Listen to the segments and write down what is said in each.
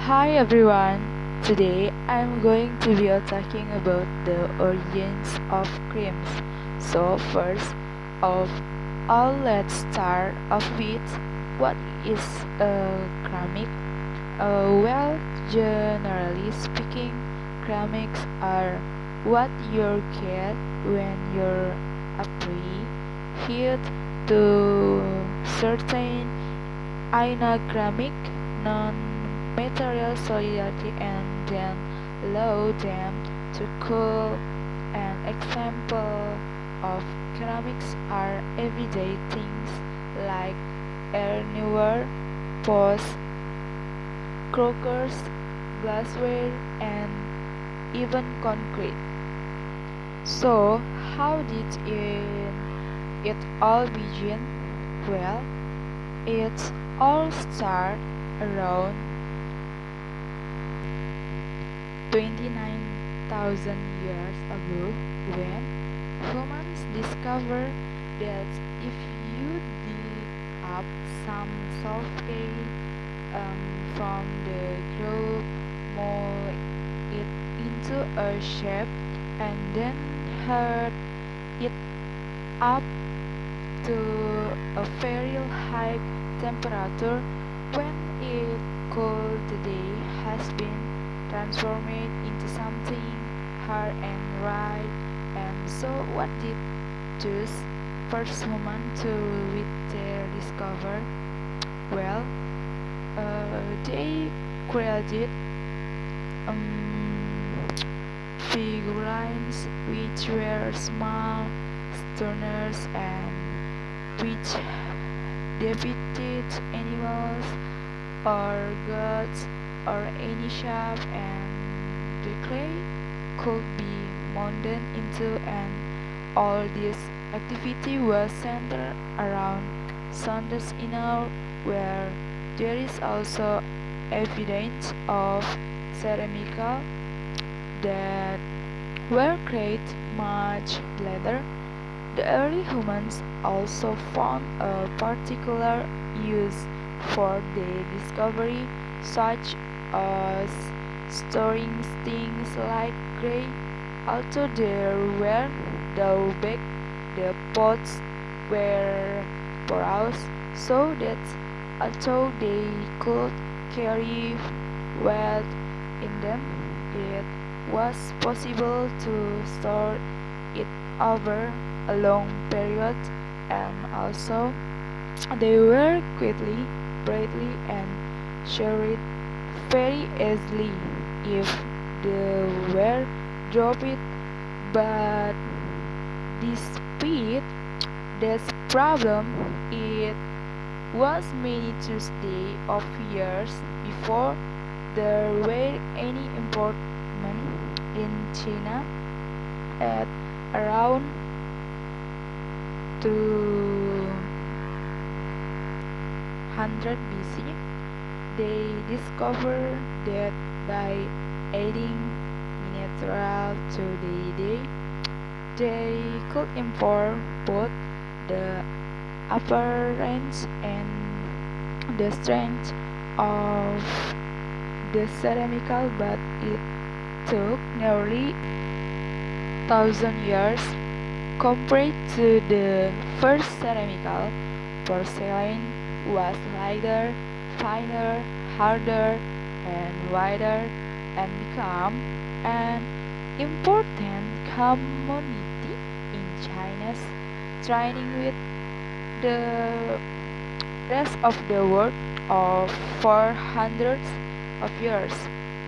Hi everyone. Today I'm going to be talking about the origins of creams. So first of all, let's start off with what is a ceramic. Generally speaking, ceramics are what you get when you're apply heat to certain inorganic non-material solidity and then allow them to cool. An example of ceramics are everyday things like earthenware, pots, crockers, glassware, and even concrete. So, how did it all begin? Well, it all started around 29,000 years ago when humans discovered that if you dig up some soft clay from the ground, mold it into a shape, and then heat it up to a very high temperature. When it cooled, the day has been transformed into something hard and right. And so, what did those first humans do with their discovery? Well, they created figurines which were small stoners and which depicted animals or gods or any shape, and the clay could be molded into, and all this activity was centered around Sanders Inner, where there is also evidence of ceramical that were created much later. The early humans also found a particular use for the discovery, such as storing things like clay. Although there were drawbacks, the pots were porous, so that although they could carry weight in them, it was possible to store it over a long period, and also they were quickly, brightly, and shared very easily if they were dropped. But despite this problem, it was many Tuesday of years before there were any importment in China at around 200 BC. They discovered that by adding mineral to the day, they could import both the appearance and the strength of the ceramical, but it took nearly 1,000 years. Compared to the first ceramical, porcelain was lighter, finer, harder, and wider, and became an important commodity in China's trading with the rest of the world for hundreds of years.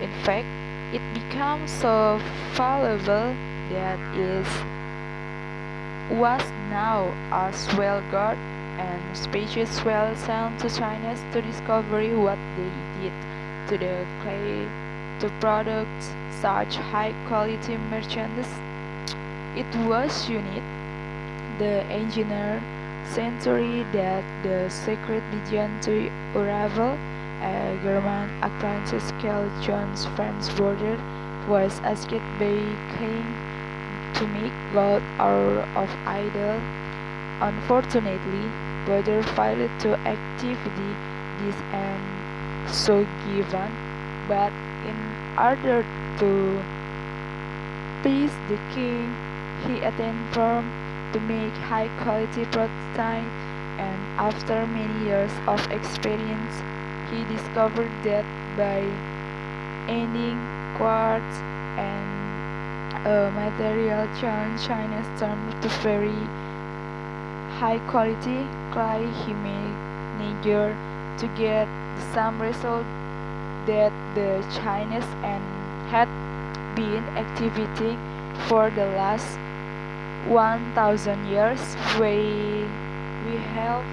In fact, it became so valuable that it was now as well guarded, and species well sent to China to discover what they did to the clay to produce such high quality merchandise. It was unique. The engineer century that the secret began to unravel. A German apprentice called John's French border was asked by king to make gold out of idol. Unfortunately, Border failed to activate this and so given, but in order to please the king, he attended firm to make high-quality prototype, and after many years of experience, he discovered that by adding quartz and a material China's turned to very high-quality clay, he managed to get the same result that the Chinese and had been activating for the last 1,000 years. We have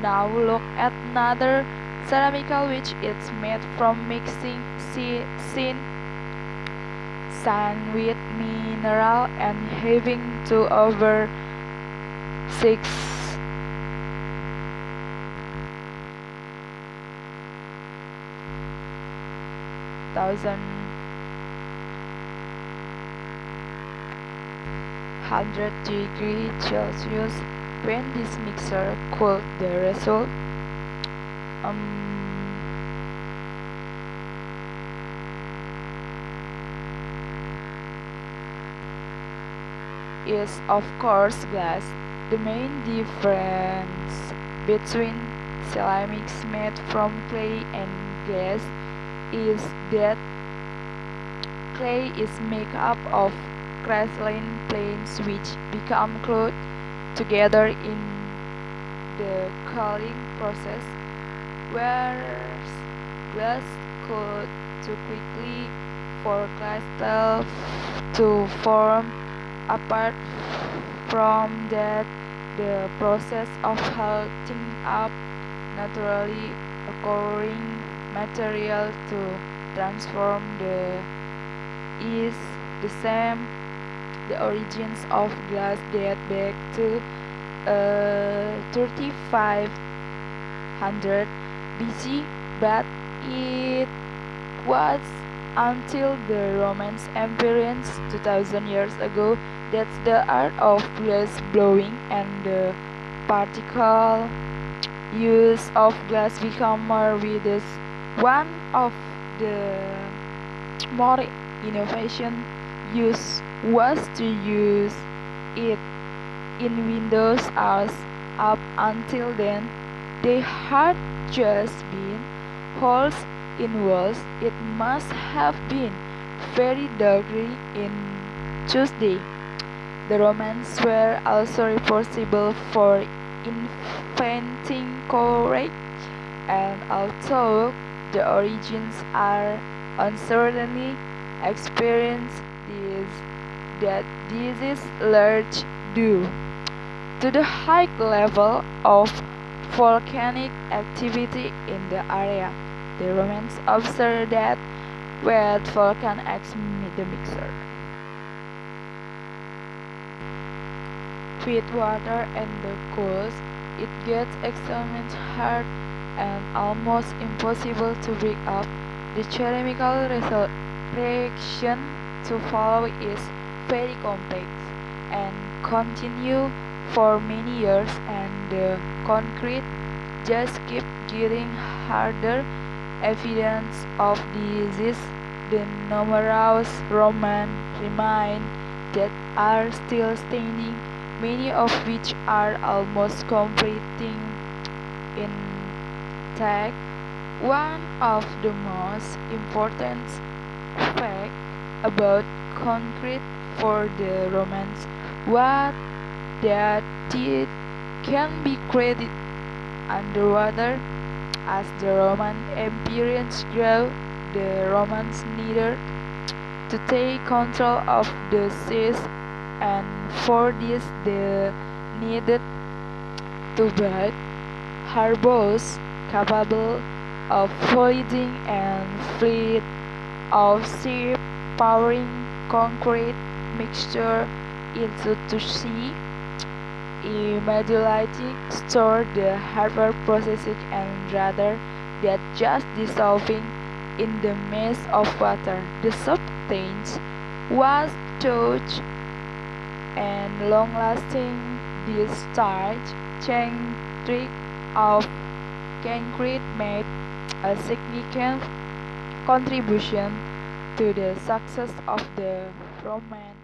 now look at another ceramical which is made from mixing sand with mineral and having to over 6,100 degrees Celsius. When this mixer cooled, the result is of course glass. The main difference between ceramics made from clay and glass is that clay is made up of crystalline planes which become glued together in the cooling process, whereas glass cooled too quickly for crystals to form. Apart from that, the process of heating up naturally occurring material to transform is the same. The origins of glass date back to 3500 BC, but it was until the Roman Empire 2000 years ago that the art of glass blowing and the practical use of glass became more widespread. One of the more innovation use was to use it in windows, as up until then they had just been holes in walls. It must have been very dirty in Tuesday. The Romans were also responsible for inventing courage, and although the origins are uncertainly experienced that this is large due to the high level of volcanic activity in the area. The Romans observed that wet volcan acts the mixer with water and the coals, it gets extremely hard and almost impossible to break up. The chemical reaction to follow is very complex and continue for many years, and the concrete just keeps getting harder. Evidence of this is the numerous Roman remains that are still standing, many of which are almost completely intact. One of the most important facts about concrete for the Romans was that it can be created underwater. As the Roman Empire grew, the Romans needed to take control of the seas, and for this they needed to build harbors capable of holding a fleet of ships pouring concrete mixture into the sea, immediately store the harbor processing, and rather than just dissolving in the mass of water, the substance was touch and long-lasting. This starch trick of concrete made a significant contribution to the success of the Roman